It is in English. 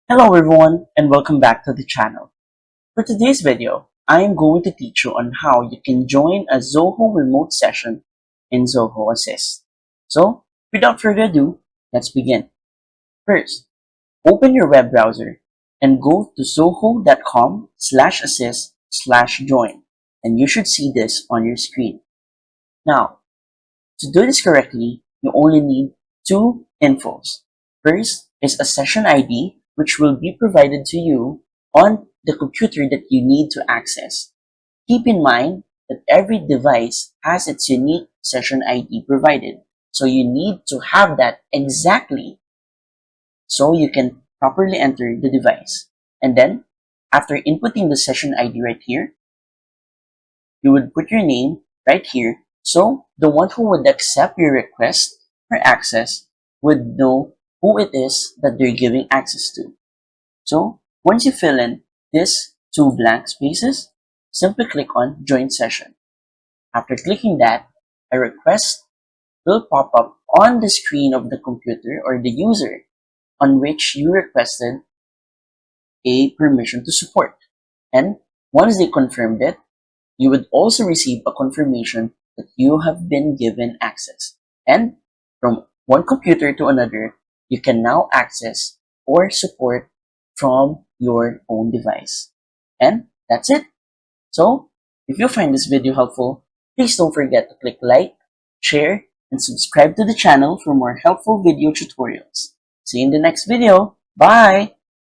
Hello everyone and welcome back to the channel. For today's video, I am going to teach you on how you can join a Zoho Remote Session in Zoho Assist. So, without further ado, let's begin. First, open your web browser and go to zoho.com/assist/join and you should see this on your screen. Now, to do this correctly, you only need two infos. First is a session ID which will be provided to you on the computer that you need to access. Keep in mind that every device has its unique session ID provided. So you need to have that exactly so you can properly enter the device. And then, after inputting the session ID right here, you would put your name right here so the one who would accept your request for access would know who it is that they're giving access to. So once you fill in these two blank spaces, simply click on Join Session. After clicking that, a request will pop up on the screen of the computer or the user on which you requested a permission to support. And once they confirmed it, you would also receive a confirmation that you have been given access. And from one computer to another, you can now access or support from your own device. And that's it. So, if you find this video helpful, please don't forget to click like, share, and subscribe to the channel for more helpful video tutorials. See you in the next video. Bye!